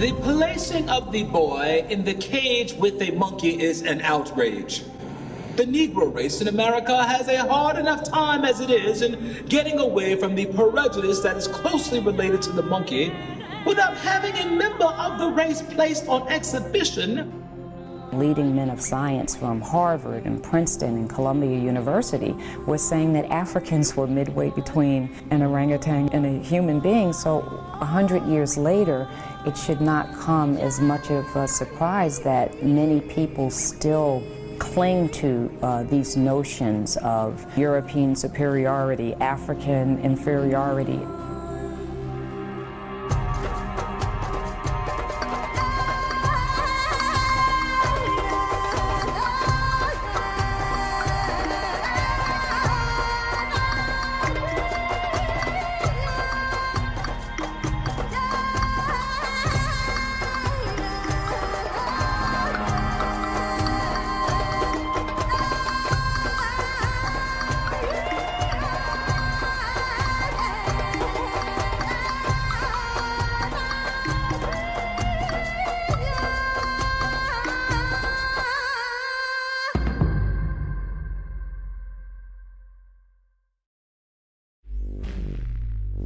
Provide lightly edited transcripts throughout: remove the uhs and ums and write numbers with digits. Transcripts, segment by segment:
The placing of the boy in the cage with a monkey is an outrage. The Negro race in America has a hard enough time as it is in getting away from the prejudice that is closely related to the monkey without having a member of the race placed on exhibition. Leading men of science from Harvard and Princeton and Columbia University were saying that Africans were midway between an orangutan and a human being. So 100 years later, it should not come as much of a surprise that many people still cling to these notions of European superiority, African inferiority.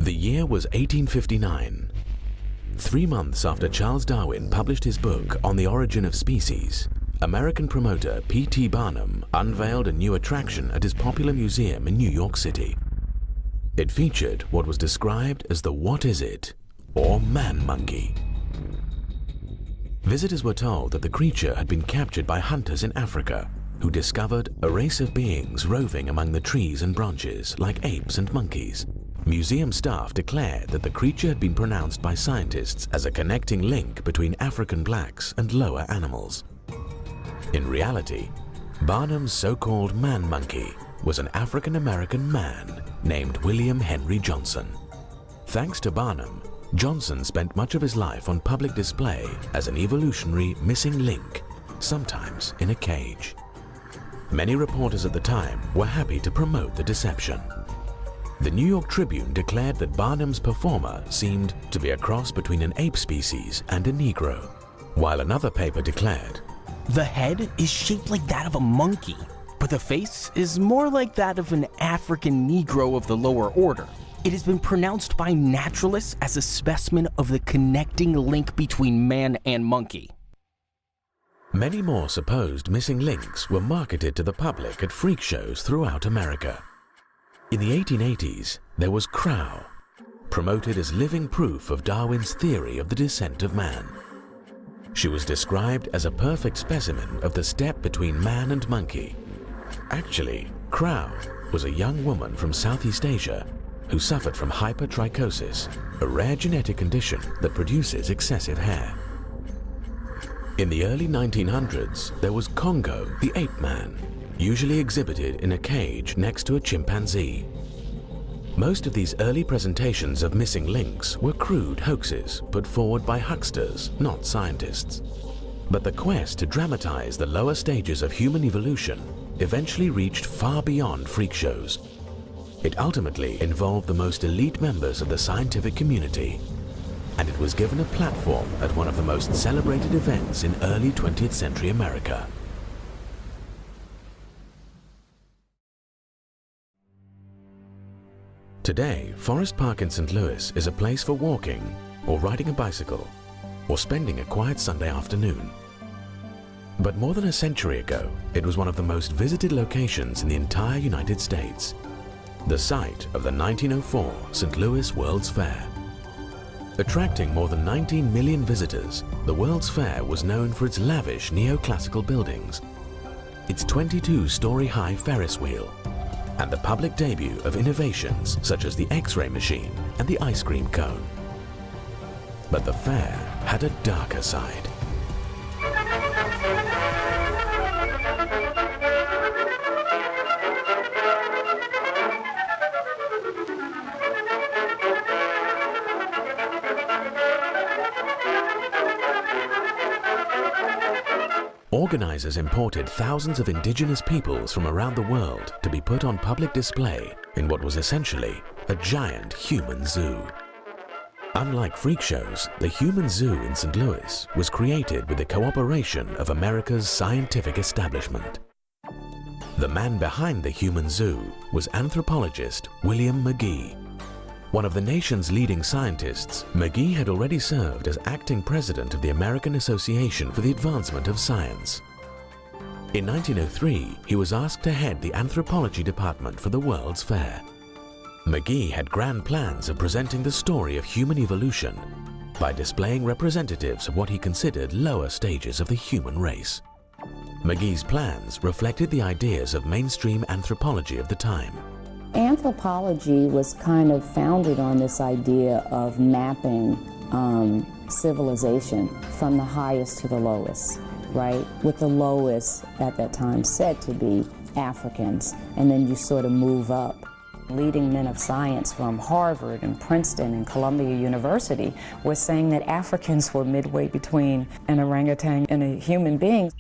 The year was 1859. 3 months after Charles Darwin published his book On the Origin of Species, American promoter P.T. Barnum unveiled a new attraction at his popular museum in New York City. It featured what was described as the "What is it?" or man-monkey. Visitors were told that the creature had been captured by hunters in Africa, who discovered a race of beings roving among the trees and branches like apes and monkeys. Museum staff declared that the creature had been pronounced by scientists as a connecting link between African blacks and lower animals. In reality, Barnum's so-called man-monkey was an African-American man named William Henry Johnson. Thanks to Barnum, Johnson spent much of his life on public display as an evolutionary missing link, sometimes in a cage. Many reporters at the time were happy to promote the deception. The New York Tribune declared that Barnum's performer seemed to be a cross between an ape species and a Negro, while another paper declared, "The head is shaped like that of a monkey, but the face is more like that of an African Negro of the lower order. It has been pronounced by naturalists as a specimen of the connecting link between man and monkey." Many more supposed missing links were marketed to the public at freak shows throughout America. In the 1880s, there was Crow, promoted as living proof of Darwin's theory of the descent of man. She was described as a perfect specimen of the step between man and monkey. Actually, Crow was a young woman from Southeast Asia who suffered from hypertrichosis, a rare genetic condition that produces excessive hair. In the early 1900s, there was Congo, the ape man, usually exhibited in a cage next to a chimpanzee. Most of these early presentations of missing links were crude hoaxes put forward by hucksters, not scientists. But the quest to dramatize the lower stages of human evolution eventually reached far beyond freak shows. It ultimately involved the most elite members of the scientific community, and it was given a platform at one of the most celebrated events in early 20th century America. Today, Forest Park in St. Louis is a place for walking, or riding a bicycle, or spending a quiet Sunday afternoon. But more than a century ago, it was one of the most visited locations in the entire United States, the site of the 1904 St. Louis World's Fair. Attracting more than 19 million visitors, the World's Fair was known for its lavish neoclassical buildings, its 22-story-high Ferris wheel, and the public debut of innovations such as the X-ray machine and the ice cream cone. But the fair had a darker side. Organizers imported thousands of indigenous peoples from around the world to be put on public display in what was essentially a giant human zoo. Unlike freak shows, the Human Zoo in St. Louis was created with the cooperation of America's scientific establishment. The man behind the Human Zoo was anthropologist William McGee. One of the nation's leading scientists, McGee had already served as acting president of the American Association for the Advancement of Science. In 1903, he was asked to head the anthropology department for the World's Fair. McGee had grand plans of presenting the story of human evolution by displaying representatives of what he considered lower stages of the human race. McGee's plans reflected the ideas of mainstream anthropology of the time. Anthropology was kind of founded on this idea of mapping civilization from the highest to the lowest, right? With the lowest at that time said to be Africans, and then you sort of move up. Leading men of science from Harvard and Princeton and Columbia University were saying that Africans were midway between an orangutan and a human being.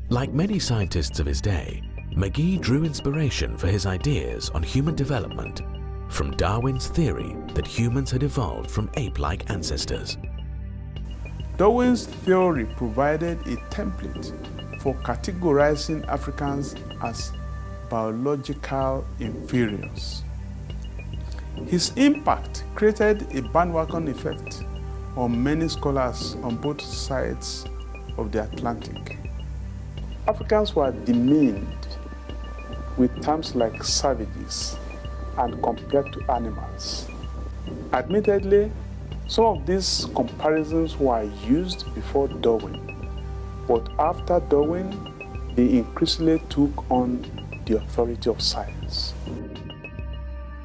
Like many scientists of his day, McGee drew inspiration for his ideas on human development from Darwin's theory that humans had evolved from ape-like ancestors. Darwin's theory provided a template for categorizing Africans as biological inferiors. His impact created a bandwagon effect on many scholars on both sides of the Atlantic. Africans were demeaned with terms like savages and compared to animals. Admittedly, some of these comparisons were used before Darwin, but after Darwin, they increasingly took on the authority of science.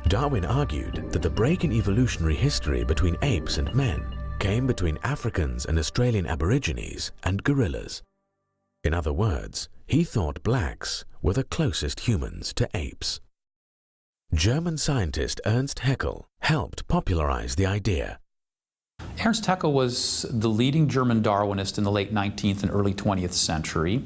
Darwin argued that the break in evolutionary history between apes and men came between Africans and Australian Aborigines and gorillas. In other words, he thought blacks were the closest humans to apes. German scientist Ernst Haeckel helped popularize the idea. Ernst Haeckel was the leading German Darwinist in the late 19th and early 20th century.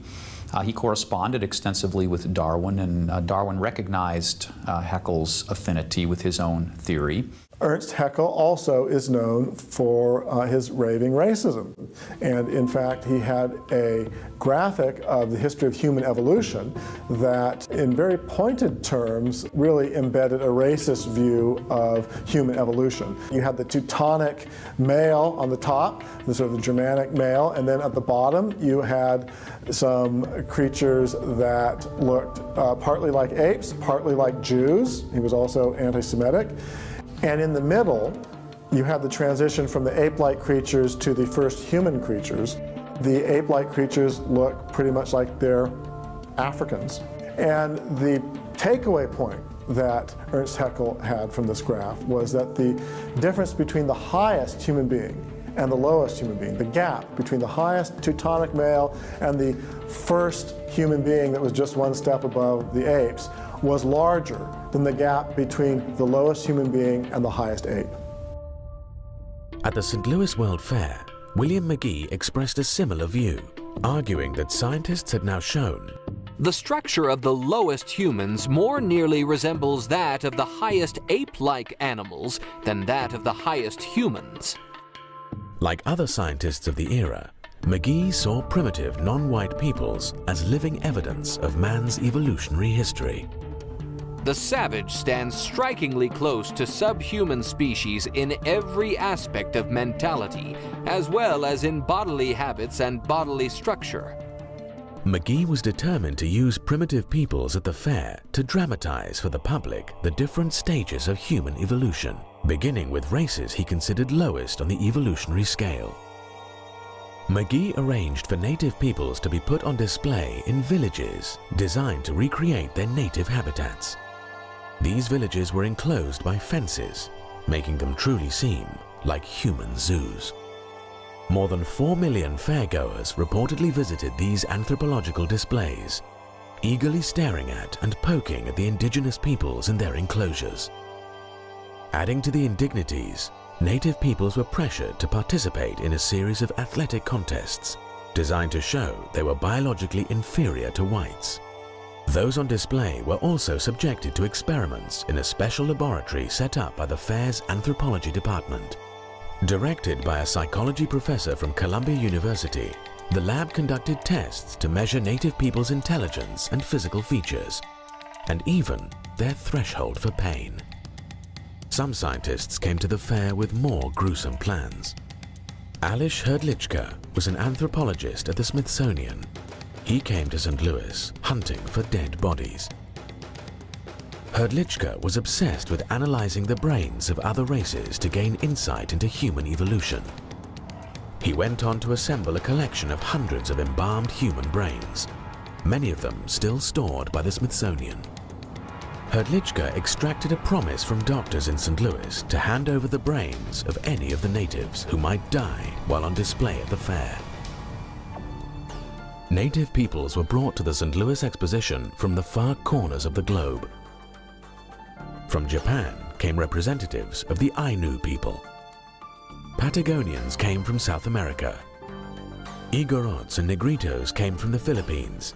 He corresponded extensively with Darwin, and Darwin recognized Haeckel's affinity with his own theory. Ernst Haeckel also is known for his raving racism. And in fact, he had a graphic of the history of human evolution that, in very pointed terms, really embedded a racist view of human evolution. You had the Teutonic male on the top, the sort of the Germanic male, and then at the bottom you had some creatures that looked partly like apes, partly like Jews. He was also anti-Semitic. And in the middle, you have the transition from the ape-like creatures to the first human creatures. The ape-like creatures look pretty much like they're Africans. And the takeaway point that Ernst Haeckel had from this graph was that the difference between the highest human being and the lowest human being, the gap between the highest Teutonic male and the first human being that was just one step above the apes, was larger than the gap between the lowest human being and the highest ape. At the St. Louis World Fair, William McGee expressed a similar view, arguing that scientists had now shown the structure of the lowest humans more nearly resembles that of the highest ape-like animals than that of the highest humans. Like other scientists of the era, McGee saw primitive non-white peoples as living evidence of man's evolutionary history. The savage stands strikingly close to subhuman species in every aspect of mentality, as well as in bodily habits and bodily structure. McGee was determined to use primitive peoples at the fair to dramatize for the public the different stages of human evolution, beginning with races he considered lowest on the evolutionary scale. McGee arranged for native peoples to be put on display in villages designed to recreate their native habitats. These villages were enclosed by fences, making them truly seem like human zoos. More than 4 million fairgoers reportedly visited these anthropological displays, eagerly staring at and poking at the indigenous peoples in their enclosures. Adding to the indignities, native peoples were pressured to participate in a series of athletic contests designed to show they were biologically inferior to whites. Those on display were also subjected to experiments in a special laboratory set up by the fair's anthropology department. Directed by a psychology professor from Columbia University, the lab conducted tests to measure native people's intelligence and physical features, and even their threshold for pain. Some scientists came to the fair with more gruesome plans. Alish Hrdlicka was an anthropologist at the Smithsonian. He came to St. Louis hunting for dead bodies. Hrdlicka was obsessed with analyzing the brains of other races to gain insight into human evolution. He went on to assemble a collection of hundreds of embalmed human brains, many of them still stored by the Smithsonian. Hrdlicka extracted a promise from doctors in St. Louis to hand over the brains of any of the natives who might die while on display at the fair. Native peoples were brought to the St. Louis Exposition from the far corners of the globe. From Japan came representatives of the Ainu people. Patagonians came from South America. Igorots and Negritos came from the Philippines.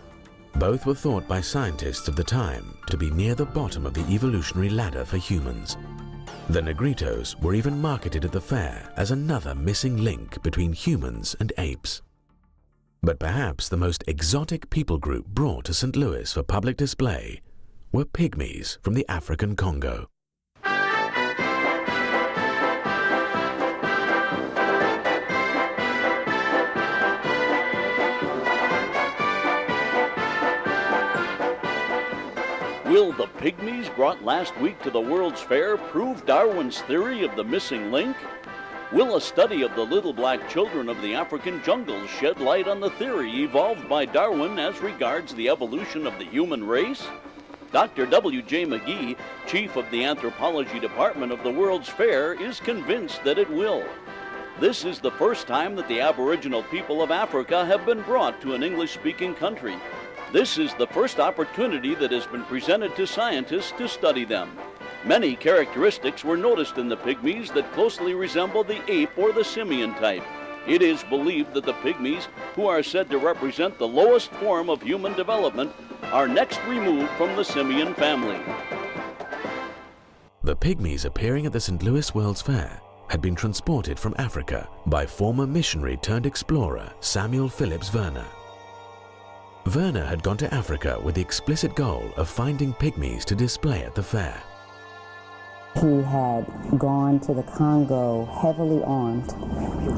Both were thought by scientists of the time to be near the bottom of the evolutionary ladder for humans. The Negritos were even marketed at the fair as another missing link between humans and apes. But perhaps the most exotic people group brought to St. Louis for public display were pygmies from the African Congo. Will the pygmies brought last week to the World's Fair prove Darwin's theory of the missing link? Will a study of the little black children of the African jungles shed light on the theory evolved by Darwin as regards the evolution of the human race? Dr. W.J. McGee, chief of the anthropology department of the World's Fair, is convinced that it will. This is the first time that the Aboriginal people of Africa have been brought to an English-speaking country. This is the first opportunity that has been presented to scientists to study them. Many characteristics were noticed in the pygmies that closely resemble the ape or the simian type. It is believed that the pygmies, who are said to represent the lowest form of human development, are next removed from the simian family. The pygmies appearing at the St. Louis World's Fair had been transported from Africa by former missionary turned explorer Samuel Phillips Werner. Werner had gone to Africa with the explicit goal of finding pygmies to display at the fair. He had gone to the Congo heavily armed,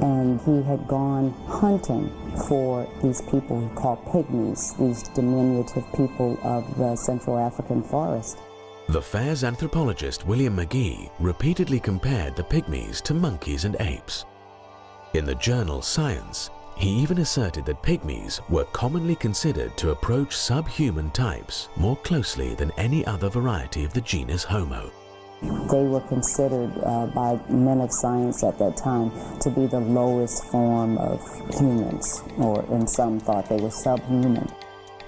and he had gone hunting for these people he called pygmies, these diminutive people of the Central African forest. The fair's anthropologist William McGee repeatedly compared the pygmies to monkeys and apes. In the journal Science, he even asserted that pygmies were commonly considered to approach subhuman types more closely than any other variety of the genus Homo. They were considered by men of science at that time to be the lowest form of humans, or in some thought they were subhuman.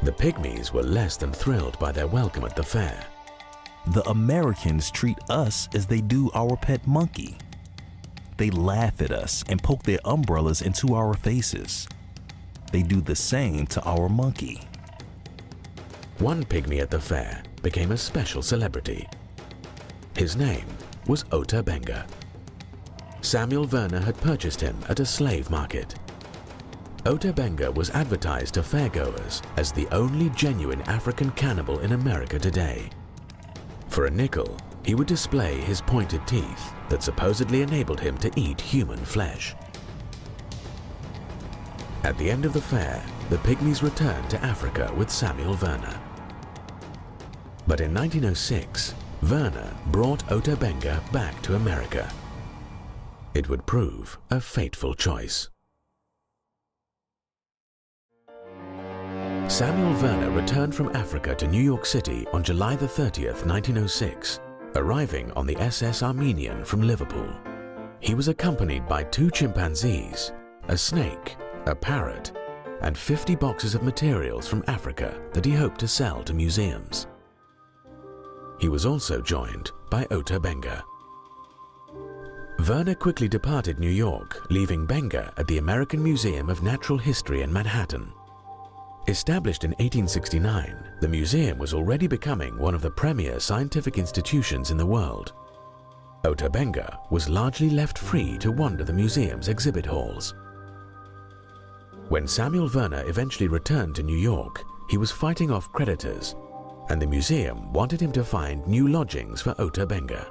The pygmies were less than thrilled by their welcome at the fair. The Americans treat us as they do our pet monkey. They laugh at us and poke their umbrellas into our faces. They do the same to our monkey. One pygmy at the fair became a special celebrity. His name was Ota Benga. Samuel Werner had purchased him at a slave market. Ota Benga was advertised to fairgoers as the only genuine African cannibal in America today. For a nickel, he would display his pointed teeth that supposedly enabled him to eat human flesh. At the end of the fair, the pygmies returned to Africa with Samuel Werner. But in 1906, Werner brought Ota Benga back to America. It would prove a fateful choice. Samuel Werner returned from Africa to New York City on July the 30th, 1906, arriving on the SS Armenian from Liverpool. He was accompanied by 2 chimpanzees, a snake, a parrot, and 50 boxes of materials from Africa that he hoped to sell to museums. He was also joined by Ota Benga. Werner quickly departed New York, leaving Benga at the American Museum of Natural History in Manhattan. Established in 1869, the museum was already becoming one of the premier scientific institutions in the world. Ota Benga was largely left free to wander the museum's exhibit halls. When Samuel Werner eventually returned to New York, he was fighting off creditors, and the museum wanted him to find new lodgings for Ota Benga.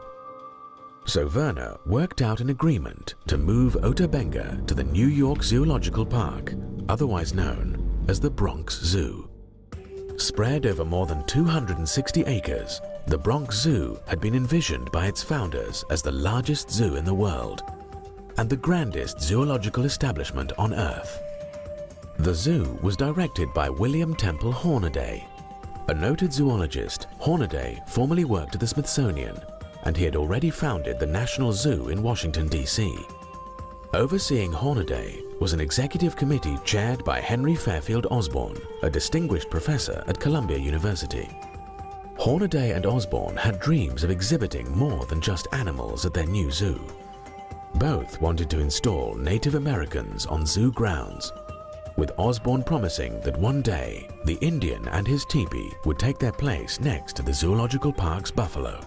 So Werner worked out an agreement to move Ota Benga to the New York Zoological Park, otherwise known as the Bronx Zoo. Spread over more than 260 acres, the Bronx Zoo had been envisioned by its founders as the largest zoo in the world and the grandest zoological establishment on Earth. The zoo was directed by William Temple Hornaday. A noted zoologist, Hornaday formerly worked at the Smithsonian, and he had already founded the National Zoo in Washington, D.C. Overseeing Hornaday was an executive committee chaired by Henry Fairfield Osborn, a distinguished professor at Columbia University. Hornaday and Osborn had dreams of exhibiting more than just animals at their new zoo. Both wanted to install Native Americans on zoo grounds, with Osborn promising that one day the Indian and his teepee would take their place next to the Zoological Park's buffalo.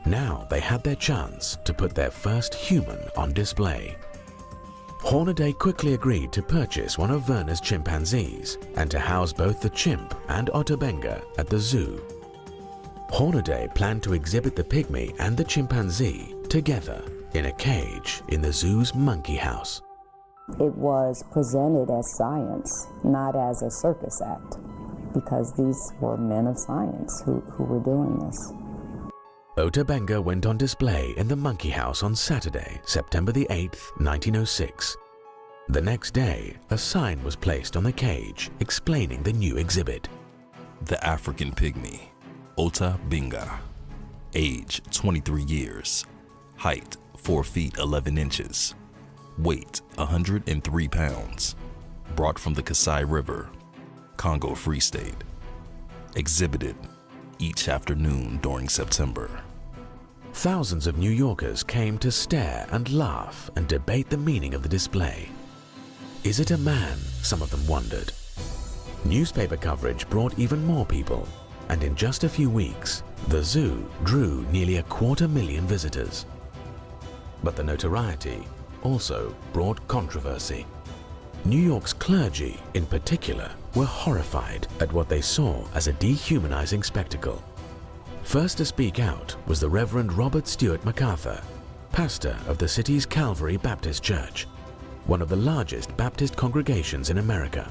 Now they had their chance to put their first human on display. Hornaday quickly agreed to purchase one of Werner's chimpanzees and to house both the chimp and Ota Benga at the zoo. Hornaday planned to exhibit the pygmy and the chimpanzee together in a cage in the zoo's monkey house. It was presented as science, not as a circus act, because these were men of science who were doing this. Ota Benga went on display in the monkey house on Saturday, September the 8th, 1906. The next day, a sign was placed on the cage explaining the new exhibit. The African Pygmy, Ota Benga. Age 23 years. Height 4 feet 11 inches. Weight 103 pounds. Brought from the Kasai River, Congo Free State. Exhibited each afternoon during September. Thousands of New Yorkers came to stare and laugh and debate the meaning of the display. Is it a man? Some of them wondered. Newspaper coverage brought even more people, and in just a few weeks, the zoo drew nearly 250,000 visitors. But the notoriety also brought controversy. New York's clergy, in particular, were horrified at what they saw as a dehumanizing spectacle. First to speak out was the Reverend Robert Stewart MacArthur, pastor of the city's Calvary Baptist Church, one of the largest Baptist congregations in America.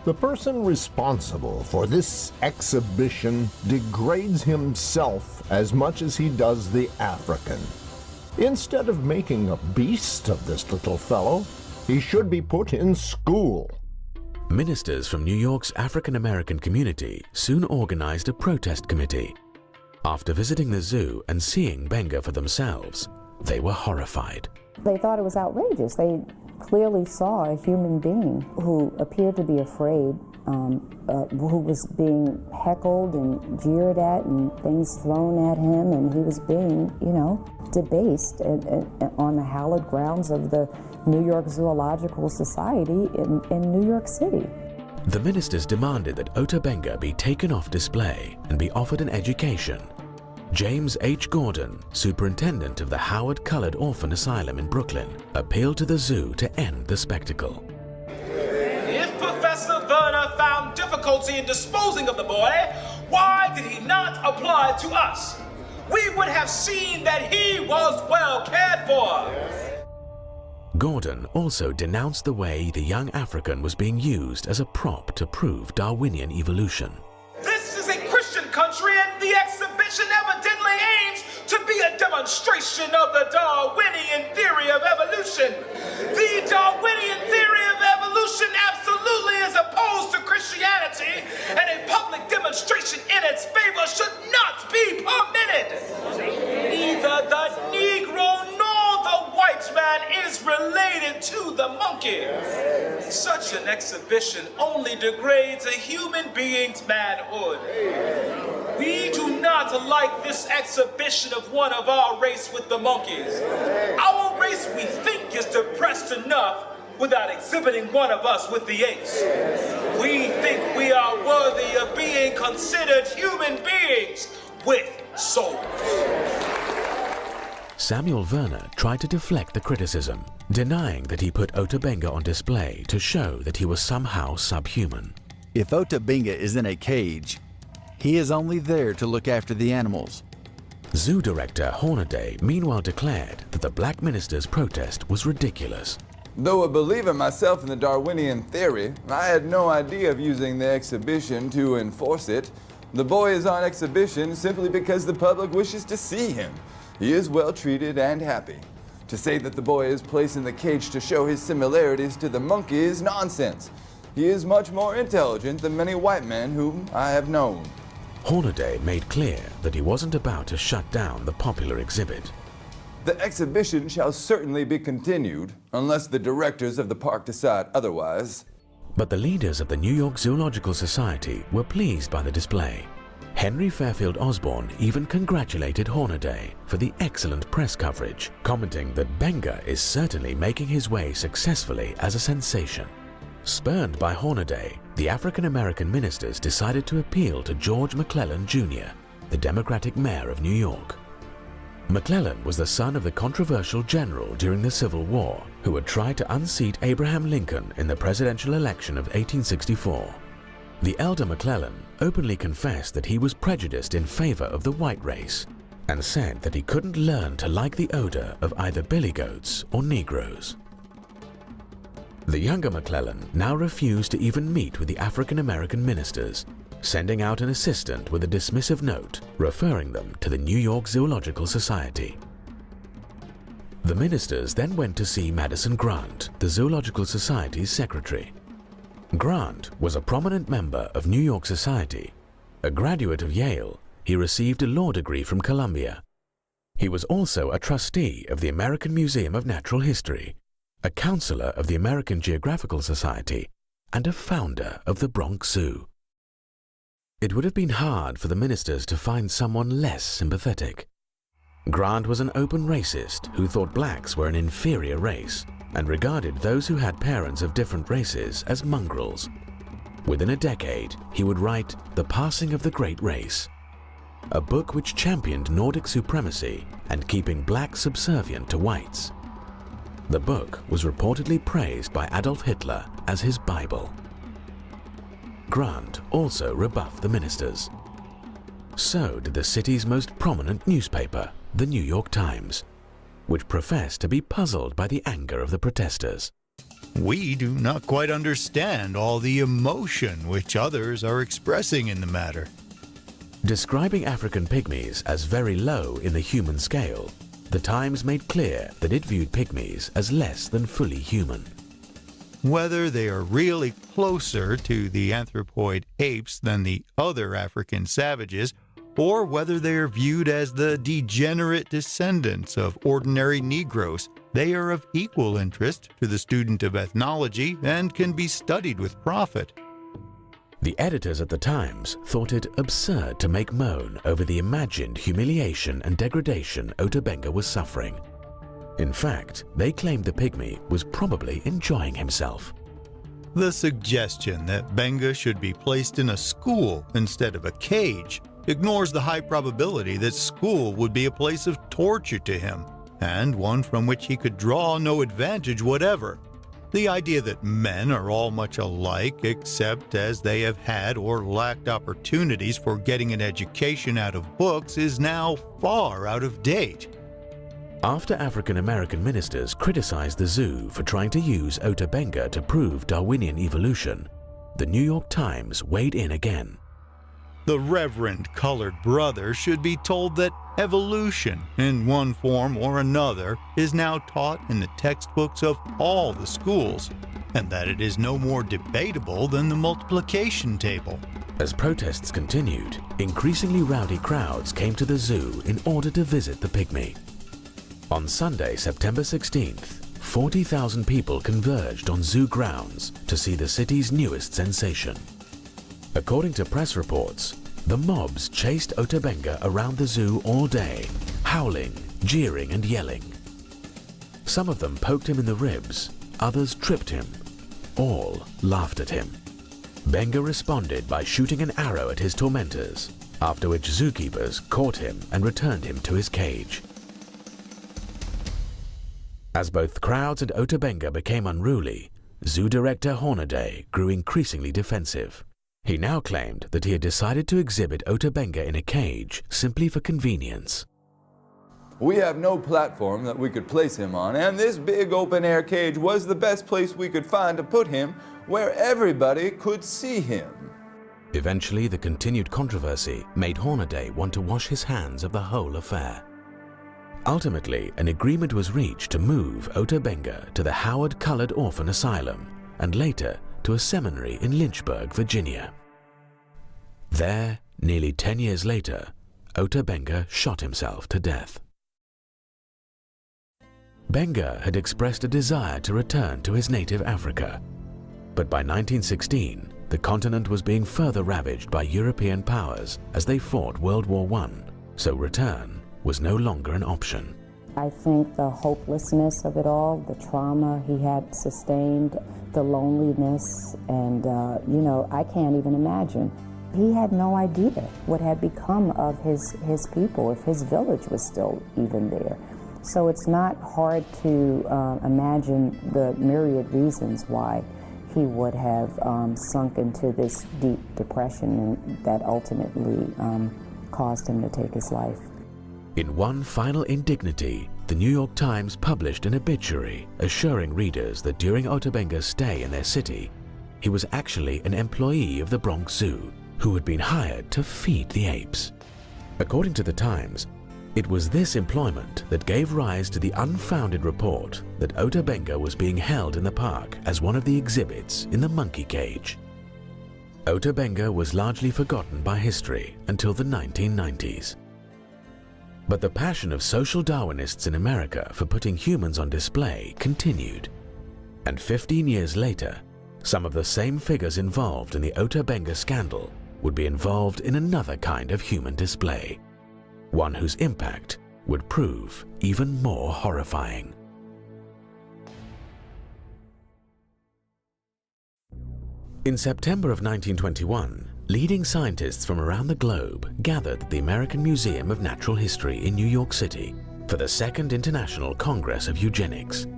The person responsible for this exhibition degrades himself as much as he does the African. Instead of making a beast of this little fellow, he should be put in school. Ministers from New York's African American community soon organized a protest committee. After visiting the zoo and seeing Benga for themselves, they were horrified. They thought it was outrageous. They clearly saw a human being who appeared to be afraid, who was being heckled and jeered at and things thrown at him, and he was being, debased on the hallowed grounds of the New York Zoological Society in New York City. The ministers demanded that Ota Benga be taken off display and be offered an education. James H. Gordon, superintendent of the Howard Colored Orphan Asylum in Brooklyn, appealed to the zoo to end the spectacle. If Professor Werner found difficulty in disposing of the boy, why did he not apply to us? We would have seen that he was well cared for. Gordon also denounced the way the young African was being used as a prop to prove Darwinian evolution. This is a Christian country, and the exhibition evidently aims to be a demonstration of the Darwinian theory of evolution. The Darwinian theory of evolution absolutely is opposed to Christianity, and a public demonstration in its favor should not be permitted. Neither the Negro nor the white man is related to the monkey. Such an exhibition only degrades a human being's manhood. We do not like this exhibition of one of our race with the monkeys. Our race, we think, is depressed enough without exhibiting one of us with the apes. We think we are worthy of being considered human beings with souls. Samuel Werner tried to deflect the criticism, denying that he put Ota Benga on display to show that he was somehow subhuman. If Ota Benga is in a cage, he is only there to look after the animals. Zoo director Hornaday meanwhile declared that the black minister's protest was ridiculous. Though a believer myself in the Darwinian theory, I had no idea of using the exhibition to enforce it. The boy is on exhibition simply because the public wishes to see him. He is well treated and happy. To say that the boy is placed in the cage to show his similarities to the monkey is nonsense. He is much more intelligent than many white men whom I have known. Hornaday made clear that he wasn't about to shut down the popular exhibit. The exhibition shall certainly be continued, unless the directors of the park decide otherwise. But the leaders of the New York Zoological Society were pleased by the display. Henry Fairfield Osborn even congratulated Hornaday for the excellent press coverage, commenting that Benga is certainly making his way successfully as a sensation. Spurned by Hornaday, the African-American ministers decided to appeal to George McClellan Jr., the Democratic mayor of New York. McClellan was the son of the controversial general during the Civil War who had tried to unseat Abraham Lincoln in the presidential election of 1864. The elder McClellan openly confessed that he was prejudiced in favor of the white race and said that he couldn't learn to like the odor of either billy goats or Negroes. The younger McClellan now refused to even meet with the African-American ministers, sending out an assistant with a dismissive note referring them to the New York Zoological Society. The ministers then went to see Madison Grant, the Zoological Society's secretary. Grant was a prominent member of New York Society. A graduate of Yale, he received a law degree from Columbia. He was also a trustee of the American Museum of Natural History, a counselor of the American Geographical Society, and a founder of the Bronx Zoo. It would have been hard for the ministers to find someone less sympathetic. Grant was an open racist who thought blacks were an inferior race and regarded those who had parents of different races as mongrels. Within a decade, he would write The Passing of the Great Race, a book which championed Nordic supremacy and keeping blacks subservient to whites. The book was reportedly praised by Adolf Hitler as his Bible. Grant also rebuffed the ministers. So did the city's most prominent newspaper, the New York Times, which professed to be puzzled by the anger of the protesters. We do not quite understand all the emotion which others are expressing in the matter. Describing African pygmies as very low in the human scale, the Times made clear that it viewed pygmies as less than fully human. Whether they are really closer to the anthropoid apes than the other African savages, or whether they are viewed as the degenerate descendants of ordinary Negroes, they are of equal interest to the student of ethnology and can be studied with profit. The editors at the Times thought it absurd to make moan over the imagined humiliation and degradation Ota Benga was suffering. In fact, they claimed the pygmy was probably enjoying himself. The suggestion that Benga should be placed in a school instead of a cage ignores the high probability that school would be a place of torture to him, and one from which he could draw no advantage whatever. The idea that men are all much alike except as they have had or lacked opportunities for getting an education out of books is now far out of date. After African-American ministers criticized the zoo for trying to use Ota Benga to prove Darwinian evolution, the New York Times weighed in again. The Reverend Colored Brother should be told that evolution, in one form or another, is now taught in the textbooks of all the schools, and that it is no more debatable than the multiplication table. As protests continued, increasingly rowdy crowds came to the zoo in order to visit the pygmy. On Sunday, September 16th, 40,000 people converged on zoo grounds to see the city's newest sensation. According to press reports, the mobs chased Ota Benga around the zoo all day, howling, jeering and yelling. Some of them poked him in the ribs, others tripped him. All laughed at him. Benga responded by shooting an arrow at his tormentors, after which zookeepers caught him and returned him to his cage. As both crowds and Ota Benga became unruly, zoo director Hornaday grew increasingly defensive. He now claimed that he had decided to exhibit Ota Benga in a cage simply for convenience. We have no platform that we could place him on, and this big open-air cage was the best place we could find to put him where everybody could see him. Eventually, the continued controversy made Hornaday want to wash his hands of the whole affair. Ultimately, an agreement was reached to move Ota Benga to the Howard Colored Orphan Asylum and later to a seminary in Lynchburg, Virginia. There, nearly 10 years later, Ota Benga shot himself to death. Benga had expressed a desire to return to his native Africa, but by 1916, the continent was being further ravaged by European powers as they fought World War I, so return was no longer an option. I think the hopelessness of it all, the trauma he had sustained, the loneliness, and I can't even imagine. He had no idea what had become of his people, if his village was still even there. So it's not hard to imagine the myriad reasons why he would have sunk into this deep depression and that ultimately caused him to take his life. In one final indignity, the New York Times published an obituary assuring readers that during Ota Benga's stay in their city, he was actually an employee of the Bronx Zoo who had been hired to feed the apes. According to the Times, it was this employment that gave rise to the unfounded report that Ota Benga was being held in the park as one of the exhibits in the monkey cage. Ota Benga was largely forgotten by history until the 1990s. But the passion of social Darwinists in America for putting humans on display continued. And 15 years later, some of the same figures involved in the Ota Benga scandal would be involved in another kind of human display, one whose impact would prove even more horrifying. In September of 1921, leading scientists from around the globe gathered at the American Museum of Natural History in New York City for the Second International Congress of Eugenics.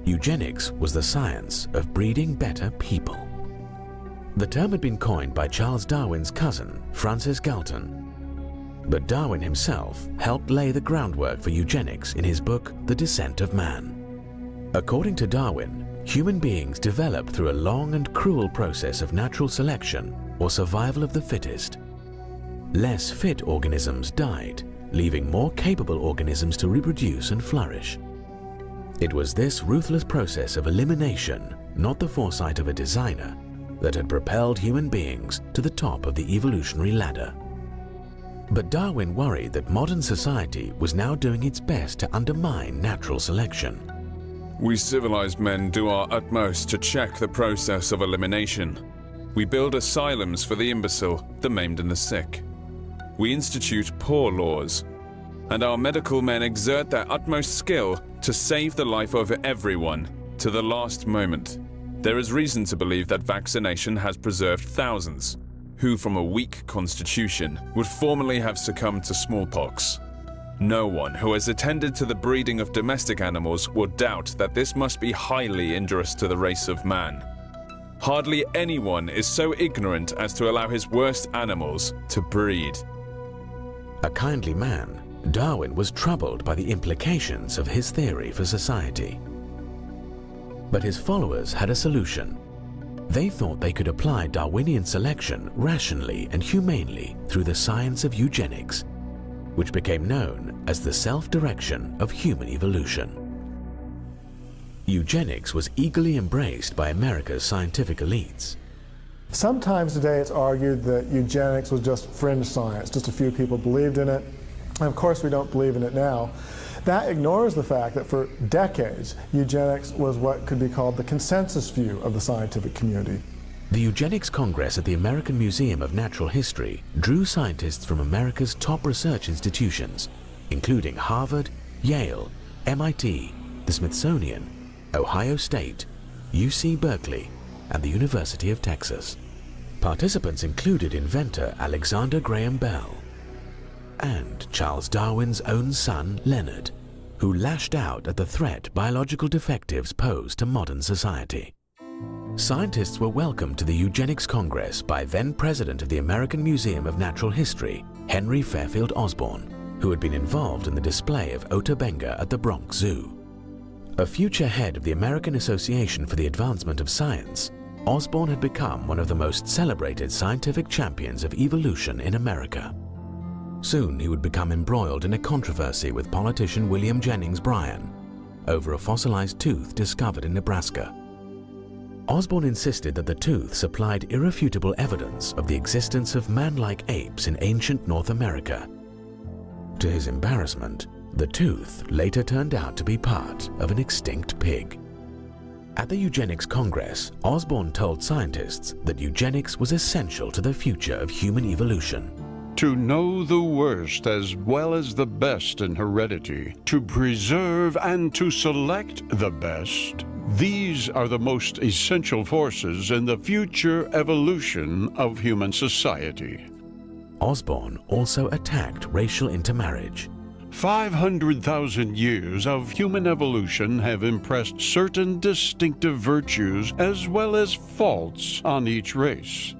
Eugenics was the science of breeding better people. The term had been coined by Charles Darwin's cousin, Francis Galton, but Darwin himself helped lay the groundwork for eugenics in his book, The Descent of Man. According to Darwin, human beings developed through a long and cruel process of natural selection or survival of the fittest. Less fit organisms died, leaving more capable organisms to reproduce and flourish. It was this ruthless process of elimination, not the foresight of a designer, that had propelled human beings to the top of the evolutionary ladder. But Darwin worried that modern society was now doing its best to undermine natural selection. We civilized men do our utmost to check the process of elimination. We build asylums for the imbecile, the maimed and the sick. We institute poor laws, and our medical men exert their utmost skill to save the life of everyone to the last moment. There is reason to believe that vaccination has preserved thousands who, from a weak constitution, would formerly have succumbed to smallpox. No one who has attended to the breeding of domestic animals will doubt that this must be highly injurious to the race of man. Hardly anyone is so ignorant as to allow his worst animals to breed. A kindly man, Darwin was troubled by the implications of his theory for society. But his followers had a solution. They thought they could apply Darwinian selection rationally and humanely through the science of eugenics, which became known as the self-direction of human evolution. Eugenics was eagerly embraced by America's scientific elites. Sometimes today it's argued that eugenics was just fringe science, just a few people believed in it, and of course we don't believe in it now. That ignores the fact that for decades, eugenics was what could be called the consensus view of the scientific community. The Eugenics Congress at the American Museum of Natural History drew scientists from America's top research institutions, including Harvard, Yale, MIT, the Smithsonian, Ohio State, UC Berkeley, and the University of Texas. Participants included inventor Alexander Graham Bell and Charles Darwin's own son, Leonard, who lashed out at the threat biological defectives posed to modern society. Scientists were welcomed to the Eugenics Congress by then-president of the American Museum of Natural History, Henry Fairfield Osborn, who had been involved in the display of Ota Benga at the Bronx Zoo. A future head of the American Association for the Advancement of Science, Osborn had become one of the most celebrated scientific champions of evolution in America. Soon he would become embroiled in a controversy with politician William Jennings Bryan over a fossilized tooth discovered in Nebraska. Osborn insisted that the tooth supplied irrefutable evidence of the existence of man-like apes in ancient North America. To his embarrassment, the tooth later turned out to be part of an extinct pig. At the Eugenics Congress, Osborn told scientists that eugenics was essential to the future of human evolution. To know the worst as well as the best in heredity, to preserve and to select the best, these are the most essential forces in the future evolution of human society. Osborn also attacked racial intermarriage. 500,000 years of human evolution have impressed certain distinctive virtues as well as faults on each race.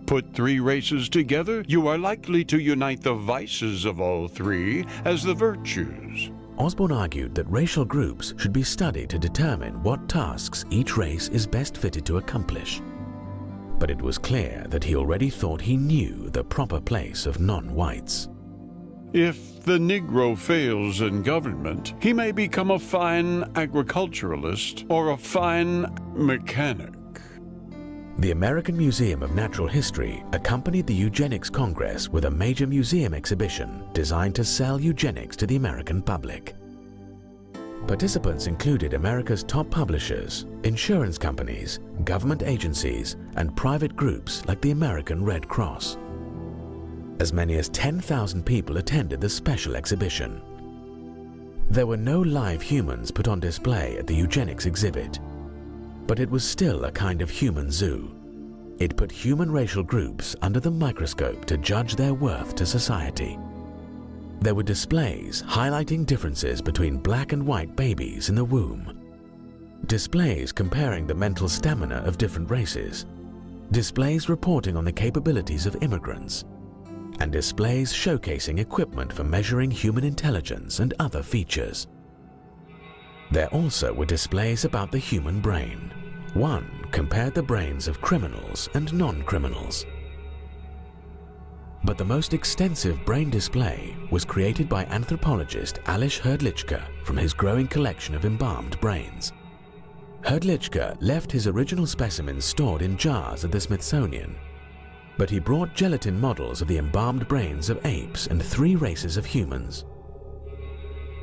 Put three races together, you are likely to unite the vices of all three as the virtues. Osborn argued that racial groups should be studied to determine what tasks each race is best fitted to accomplish. But it was clear that he already thought he knew the proper place of non-whites. If the Negro fails in government, he may become a fine agriculturalist or a fine mechanic. The American Museum of Natural History accompanied the Eugenics Congress with a major museum exhibition designed to sell eugenics to the American public. Participants included America's top publishers, insurance companies, government agencies, and private groups like the American Red Cross. As many as 10,000 people attended the special exhibition. There were no live humans put on display at the eugenics exhibit, but it was still a kind of human zoo. It put human racial groups under the microscope to judge their worth to society. There were displays highlighting differences between black and white babies in the womb, displays comparing the mental stamina of different races, displays reporting on the capabilities of immigrants, and displays showcasing equipment for measuring human intelligence and other features. There also were displays about the human brain. One compared the brains of criminals and non-criminals. But the most extensive brain display was created by anthropologist Alois Hrdlicka from his growing collection of embalmed brains. Hrdlicka left his original specimens stored in jars at the Smithsonian, but he brought gelatin models of the embalmed brains of apes and 3 races of humans.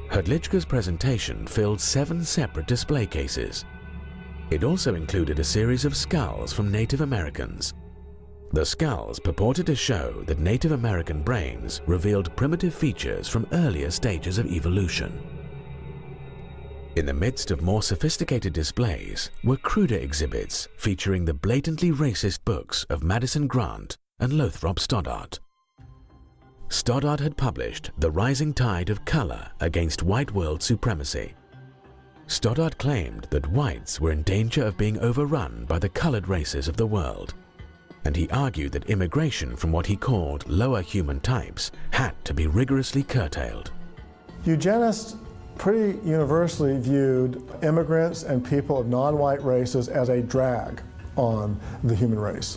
Hrdlicka's presentation filled 7 separate display cases. It also included a series of skulls from Native Americans. The skulls purported to show that Native American brains revealed primitive features from earlier stages of evolution. In the midst of more sophisticated displays were cruder exhibits featuring the blatantly racist books of Madison Grant and Lothrop Stoddart. Stoddart had published The Rising Tide of Color Against White World Supremacy. Stoddart claimed that whites were in danger of being overrun by the colored races of the world, and he argued that immigration from what he called lower human types had to be rigorously curtailed. Eugenists pretty universally viewed immigrants and people of non-white races as a drag on the human race.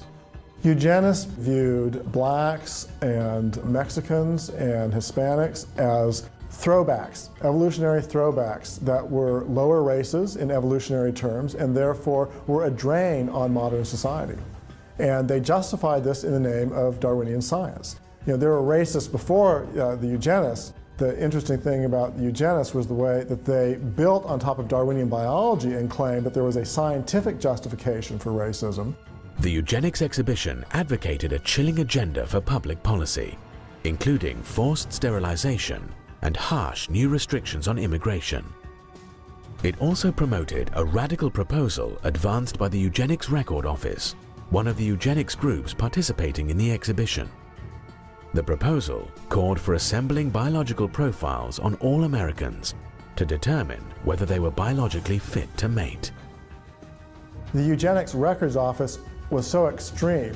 Eugenists viewed blacks and Mexicans and Hispanics as throwbacks, evolutionary throwbacks that were lower races in evolutionary terms and therefore were a drain on modern society. And they justified this in the name of Darwinian science. You know, there were racists before the eugenists. The interesting thing about the eugenists was the way that they built on top of Darwinian biology and claimed that there was a scientific justification for racism. The eugenics exhibition advocated a chilling agenda for public policy, including forced sterilization and harsh new restrictions on immigration. It also promoted a radical proposal advanced by the Eugenics Record Office, one of the eugenics groups participating in the exhibition. The proposal called for assembling biological profiles on all Americans to determine whether they were biologically fit to mate. The Eugenics Records Office was so extreme,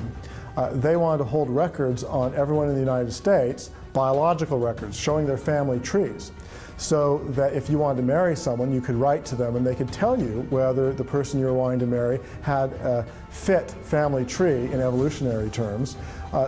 they wanted to hold records on everyone in the United States, biological records showing their family trees, so that if you wanted to marry someone, you could write to them and they could tell you whether the person you were wanting to marry had a fit family tree in evolutionary terms,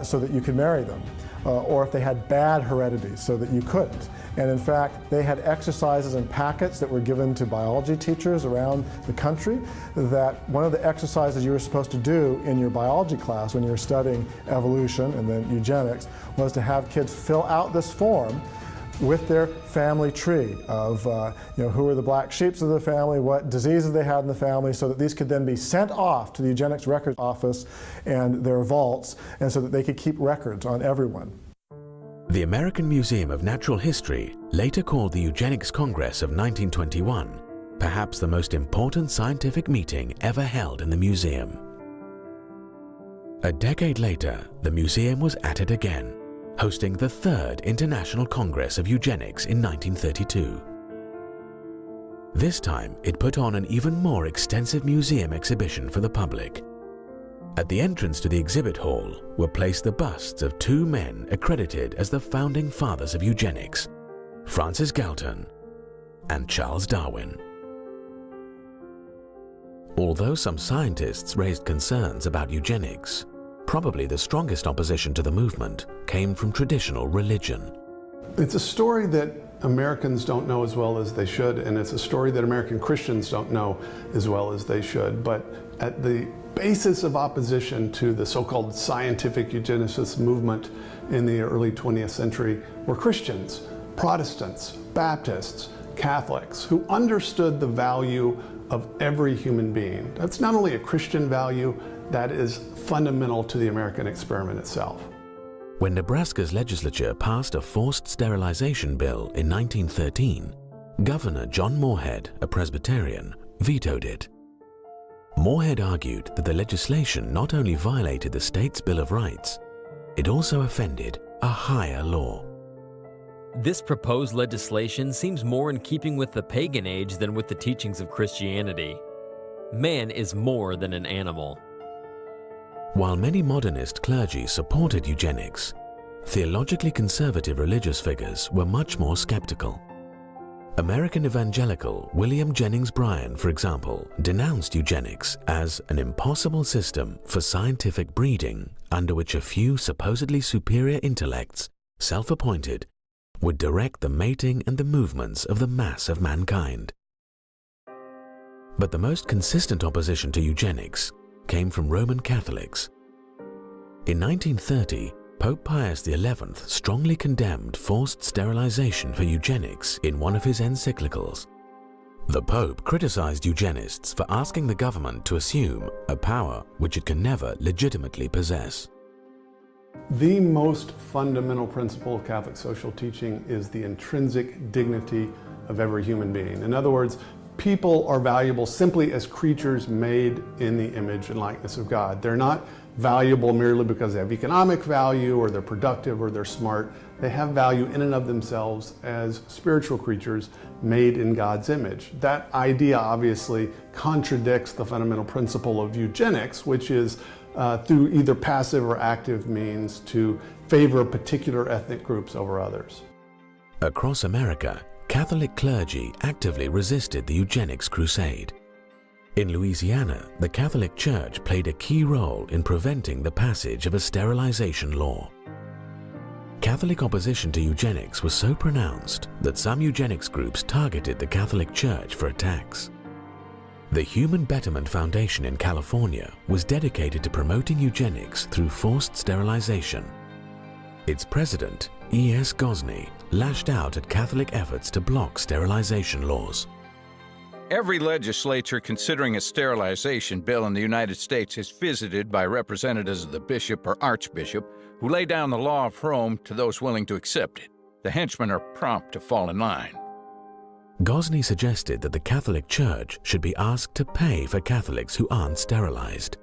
so that you could marry them, or if they had bad heredity so that you couldn't. And in fact, they had exercises and packets that were given to biology teachers around the country, that one of the exercises you were supposed to do in your biology class when you were studying evolution and then eugenics was to have kids fill out this form with their family tree of who were the black sheep of the family, what diseases they had in the family, so that these could then be sent off to the Eugenics Records Office and their vaults, and so that they could keep records on everyone. The American Museum of Natural History later called the Eugenics Congress of 1921 perhaps the most important scientific meeting ever held in the museum. A decade later, the museum was at it again, hosting the Third International Congress of Eugenics in 1932. This time, it put on an even more extensive museum exhibition for the public. At the entrance to the exhibit hall were placed the busts of two men accredited as the founding fathers of eugenics, Francis Galton and Charles Darwin. Although some scientists raised concerns about eugenics, probably the strongest opposition to the movement came from traditional religion. It's a story that Americans don't know as well as they should, and it's a story that American Christians don't know as well as they should. But at the basis of opposition to the so-called scientific eugenicist movement in the early 20th century were Christians, Protestants, Baptists, Catholics, who understood the value of every human being. That's not only a Christian value, that is fundamental to the American experiment itself. When Nebraska's legislature passed a forced sterilization bill in 1913, Governor John Morehead, a Presbyterian, vetoed it. Morehead argued that the legislation not only violated the state's Bill of Rights, it also offended a higher law. This proposed legislation seems more in keeping with the pagan age than with the teachings of Christianity. Man is more than an animal. While many modernist clergy supported eugenics, theologically conservative religious figures were much more skeptical. American evangelical William Jennings Bryan, for example, denounced eugenics as an impossible system for scientific breeding under which a few supposedly superior intellects, self-appointed, would direct the mating and the movements of the mass of mankind. But the most consistent opposition to eugenics came from Roman Catholics. In 1930, Pope Pius XI strongly condemned forced sterilization for eugenics in one of his encyclicals. The Pope criticized eugenists for asking the government to assume a power which it can never legitimately possess. The most fundamental principle of Catholic social teaching is the intrinsic dignity of every human being. In other words, people are valuable simply as creatures made in the image and likeness of God. They're not valuable merely because they have economic value or they're productive or they're smart. They have value in and of themselves as spiritual creatures made in God's image. That idea obviously contradicts the fundamental principle of eugenics, which is through either passive or active means to favor particular ethnic groups over others. Across America, Catholic clergy actively resisted the eugenics crusade. In Louisiana, the Catholic Church played a key role in preventing the passage of a sterilization law. Catholic opposition to eugenics was so pronounced that some eugenics groups targeted the Catholic Church for attacks. The Human Betterment Foundation in California was dedicated to promoting eugenics through forced sterilization. Its president, E.S. Gosney, lashed out at Catholic efforts to block sterilization laws. Every legislature considering a sterilization bill in the United States is visited by representatives of the bishop or archbishop who lay down the law of Rome to those willing to accept it. The henchmen are prompt to fall in line. Gosney suggested that the Catholic Church should be asked to pay for Catholics who aren't sterilized.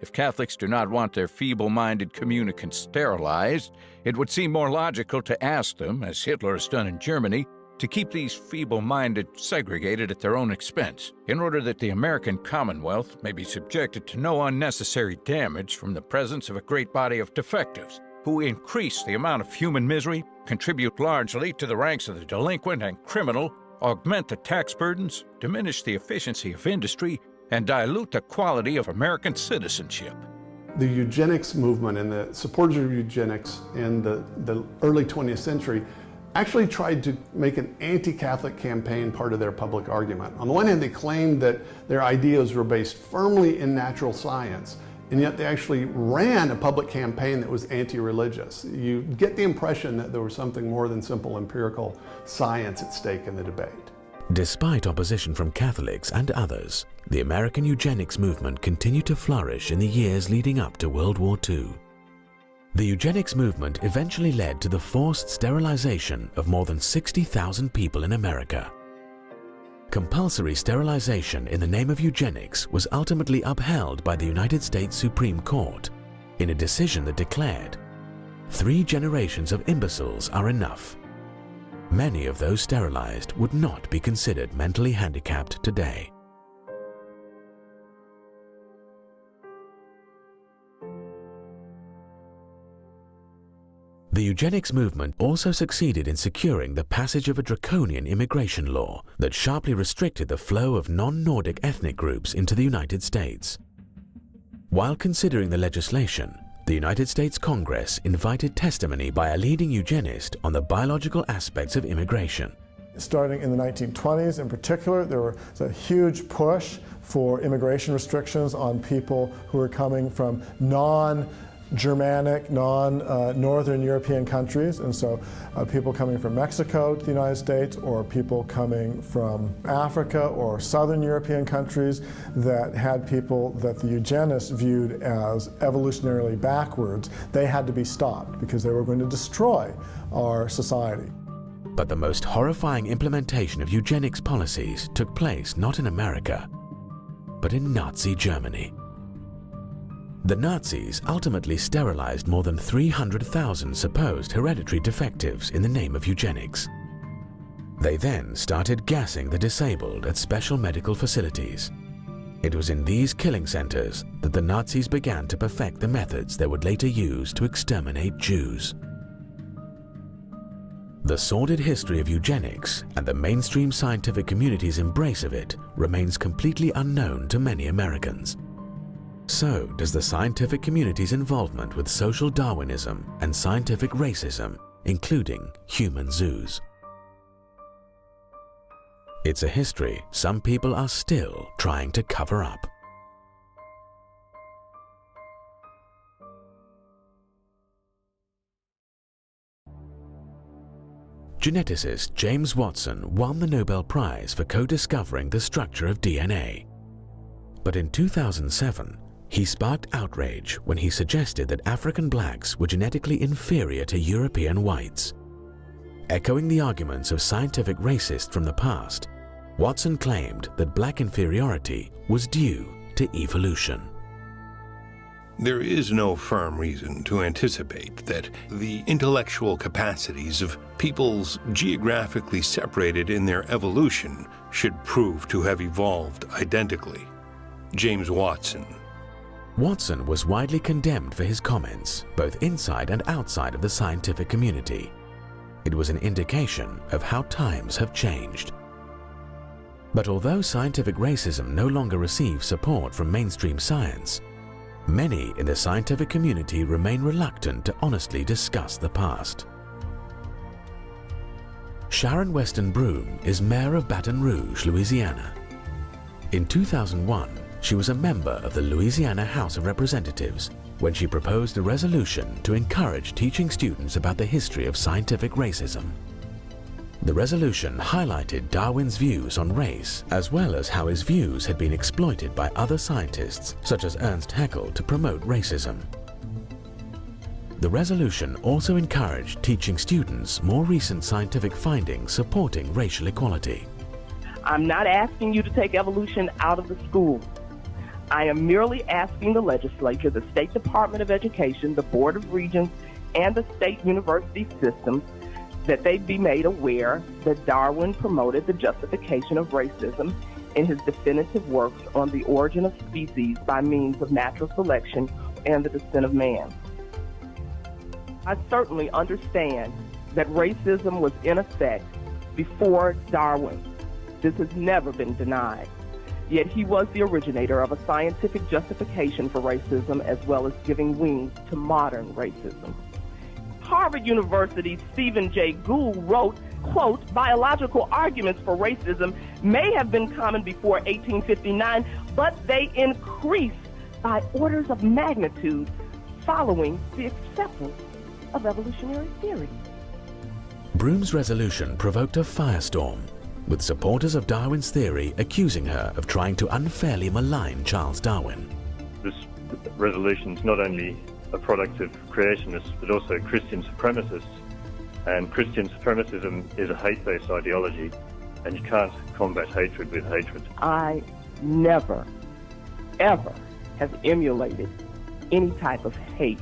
If Catholics do not want their feeble-minded communicants sterilized, it would seem more logical to ask them, as Hitler has done in Germany, to keep these feeble-minded segregated at their own expense, in order that the American Commonwealth may be subjected to no unnecessary damage from the presence of a great body of defectives, who increase the amount of human misery, contribute largely to the ranks of the delinquent and criminal, augment the tax burdens, diminish the efficiency of industry, and dilute the quality of American citizenship. The eugenics movement and the supporters of eugenics in the early 20th century actually tried to make an anti-Catholic campaign part of their public argument. On the one hand, they claimed that their ideas were based firmly in natural science, and yet they actually ran a public campaign that was anti-religious. You get the impression that there was something more than simple empirical science at stake in the debate. Despite opposition from Catholics and others, the American eugenics movement continued to flourish in the years leading up to World War II. The eugenics movement eventually led to the forced sterilization of more than 60,000 people in America. Compulsory sterilization in the name of eugenics was ultimately upheld by the United States Supreme Court in a decision that declared, 3 generations of imbeciles are enough. Many of those sterilized would not be considered mentally handicapped today. The eugenics movement also succeeded in securing the passage of a draconian immigration law that sharply restricted the flow of non-Nordic ethnic groups into the United States. While considering the legislation, the United States Congress invited testimony by a leading eugenist on the biological aspects of immigration. Starting in the 1920s in particular, there was a huge push for immigration restrictions on people who were coming from non-Germanic, non-Northern European countries, and so people coming from Mexico to the United States, or people coming from Africa or Southern European countries that had people that the eugenists viewed as evolutionarily backwards, they had to be stopped because they were going to destroy our society. But the most horrifying implementation of eugenics policies took place not in America, but in Nazi Germany. The Nazis ultimately sterilized more than 300,000 supposed hereditary defectives in the name of eugenics. They then started gassing the disabled at special medical facilities. It was in these killing centers that the Nazis began to perfect the methods they would later use to exterminate Jews. The sordid history of eugenics and the mainstream scientific community's embrace of it remains completely unknown to many Americans. So does the scientific community's involvement with social Darwinism and scientific racism, including human zoos. It's a history some people are still trying to cover up. Geneticist James Watson won the Nobel Prize for co-discovering the structure of DNA. But in 2007, he sparked outrage when he suggested that African blacks were genetically inferior to European whites. Echoing the arguments of scientific racists from the past, Watson claimed that black inferiority was due to evolution. There is no firm reason to anticipate that the intellectual capacities of peoples geographically separated in their evolution should prove to have evolved identically. James Watson. Watson was widely condemned for his comments, both inside and outside of the scientific community. It was an indication of how times have changed. But although scientific racism no longer receives support from mainstream science, many in the scientific community remain reluctant to honestly discuss the past. Sharon Weston Broome is mayor of Baton Rouge, Louisiana. In 2001, she was a member of the Louisiana House of Representatives when she proposed a resolution to encourage teaching students about the history of scientific racism. The resolution highlighted Darwin's views on race, as well as how his views had been exploited by other scientists, such as Ernst Haeckel, to promote racism. The resolution also encouraged teaching students more recent scientific findings supporting racial equality. I'm not asking you to take evolution out of the school. I am merely asking the legislature, the State Department of Education, the Board of Regents, and the state university systems that they be made aware that Darwin promoted the justification of racism in his definitive works on the origin of species by means of natural selection and the descent of man. I certainly understand that racism was in effect before Darwin. This has never been denied. Yet he was the originator of a scientific justification for racism as well as giving wings to modern racism. Harvard University's Stephen Jay Gould wrote, quote, biological arguments for racism may have been common before 1859, but they increased by orders of magnitude following the acceptance of evolutionary theory. Broom's resolution provoked a firestorm, with supporters of Darwin's theory accusing her of trying to unfairly malign Charles Darwin. This resolution is not only a product of creationists, but also Christian supremacists. And Christian supremacism is a hate-based ideology, and you can't combat hatred with hatred. I never, ever have emulated any type of hate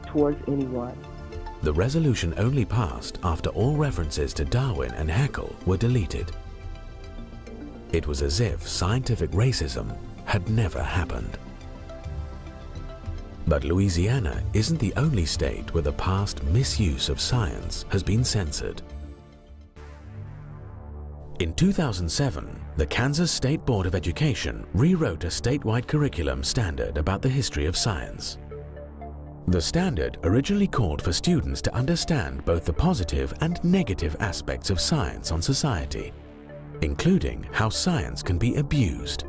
towards anyone. The resolution only passed after all references to Darwin and Haeckel were deleted. It was as if scientific racism had never happened. But Louisiana isn't the only state where the past misuse of science has been censored. In 2007, the Kansas State Board of Education rewrote a statewide curriculum standard about the history of science. The standard originally called for students to understand both the positive and negative aspects of science on society, including how science can be abused.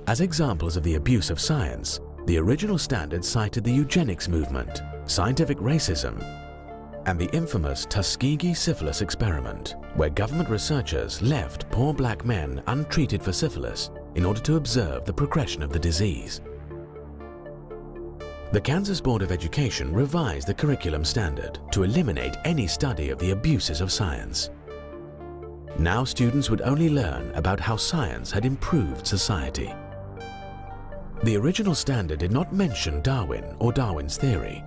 As examples of the abuse of science, the original standard cited the eugenics movement, scientific racism, and the infamous Tuskegee syphilis experiment, where government researchers left poor black men untreated for syphilis in order to observe the progression of the disease. The Kansas Board of Education revised the curriculum standard to eliminate any study of the abuses of science. Now students would only learn about how science had improved society. The original standard did not mention Darwin or Darwin's theory.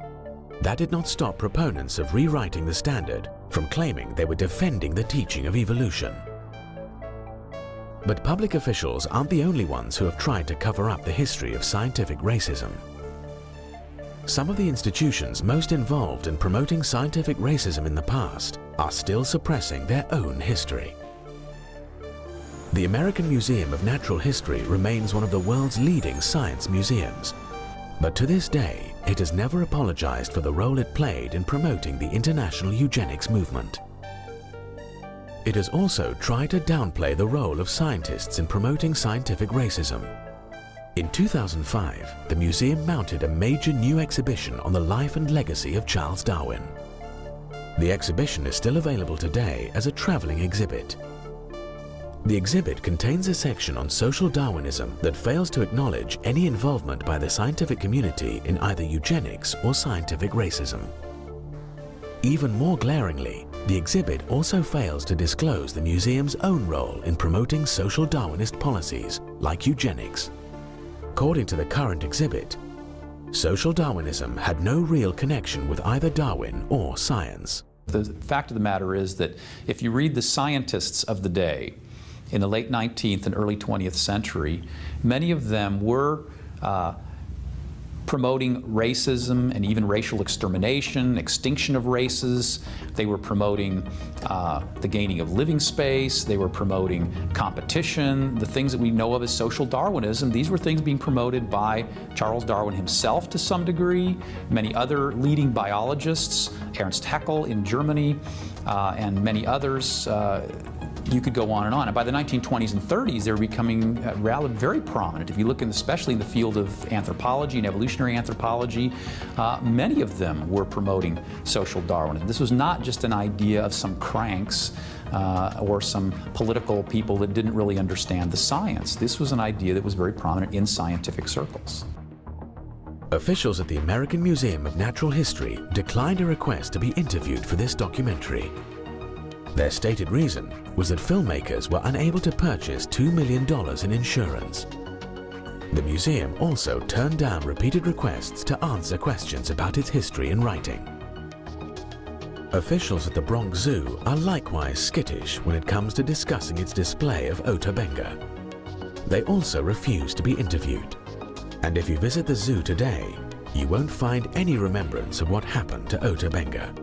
That did not stop proponents of rewriting the standard from claiming they were defending the teaching of evolution. But public officials aren't the only ones who have tried to cover up the history of scientific racism. Some of the institutions most involved in promoting scientific racism in the past are still suppressing their own history. The American Museum of Natural History remains one of the world's leading science museums, but to this day, it has never apologized for the role it played in promoting the international eugenics movement. It has also tried to downplay the role of scientists in promoting scientific racism. In 2005, the museum mounted a major new exhibition on the life and legacy of Charles Darwin. The exhibition is still available today as a traveling exhibit. The exhibit contains a section on social Darwinism that fails to acknowledge any involvement by the scientific community in either eugenics or scientific racism. Even more glaringly, the exhibit also fails to disclose the museum's own role in promoting social Darwinist policies like eugenics. According to the current exhibit, social Darwinism had no real connection with either Darwin or science. The fact of the matter is that if you read the scientists of the day in the late 19th and early 20th century, many of them were promoting racism and even racial extermination, extinction of races. They were promoting the gaining of living space. They were promoting competition, the things that we know of as social Darwinism. These were things being promoted by Charles Darwin himself to some degree, many other leading biologists, Ernst Haeckel in Germany, and many others. You could go on. And by the 1920s and 30s, they were becoming rather very prominent. If you look especially in the field of anthropology and evolutionary anthropology, many of them were promoting social Darwinism. This was not just an idea of some cranks or some political people that didn't really understand the science. This was an idea that was very prominent in scientific circles. Officials at the American Museum of Natural History declined a request to be interviewed for this documentary. Their stated reason was that filmmakers were unable to purchase $2 million in insurance. The museum also turned down repeated requests to answer questions about its history and writing. Officials at the Bronx Zoo are likewise skittish when it comes to discussing its display of Ota Benga. They also refuse to be interviewed. And if you visit the zoo today, you won't find any remembrance of what happened to Ota Benga.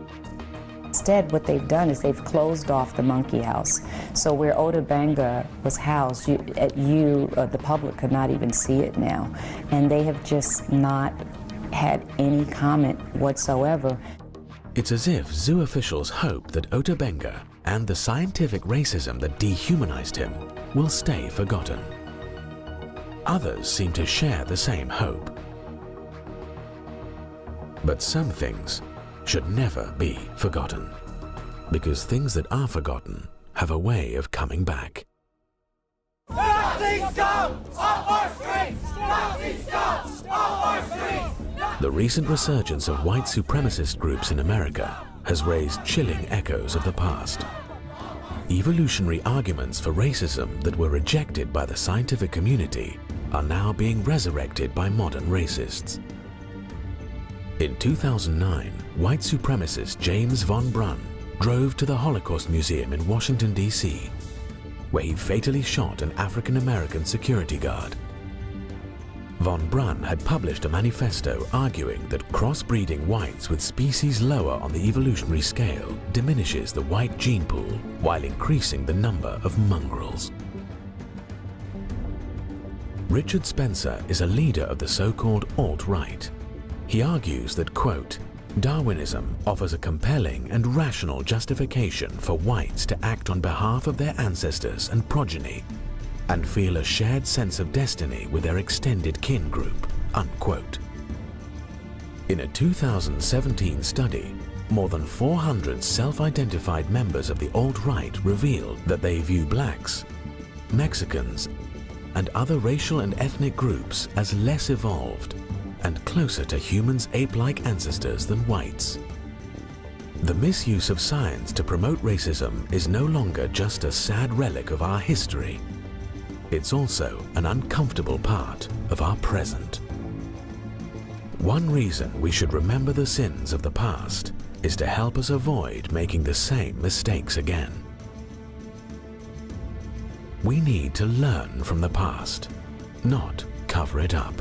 Instead, what they've done is they've closed off the monkey house. So where Ota Benga was housed, the public could not even see it now. And they have just not had any comment whatsoever. It's as if zoo officials hope that Ota Benga and the scientific racism that dehumanized him will stay forgotten. Others seem to share the same hope. But some things should never be forgotten, because things that are forgotten have a way of coming back. Nazis come off our streets! Nazis come off our streets! The recent resurgence of white supremacist groups in America has raised chilling echoes of the past. Evolutionary arguments for racism that were rejected by the scientific community are now being resurrected by modern racists. In 2009, white supremacist James von Brunn drove to the Holocaust Museum in Washington, D.C., where he fatally shot an African-American security guard. Von Brunn had published a manifesto arguing that crossbreeding whites with species lower on the evolutionary scale diminishes the white gene pool while increasing the number of mongrels. Richard Spencer is a leader of the so-called alt-right. He argues that, quote, Darwinism offers a compelling and rational justification for whites to act on behalf of their ancestors and progeny and feel a shared sense of destiny with their extended kin group, unquote. In a 2017 study, more than 400 self-identified members of the alt-right revealed that they view blacks, Mexicans, and other racial and ethnic groups as less evolved and closer to humans' ape-like ancestors than whites. The misuse of science to promote racism is no longer just a sad relic of our history. It's also an uncomfortable part of our present. One reason we should remember the sins of the past is to help us avoid making the same mistakes again. We need to learn from the past, not cover it up.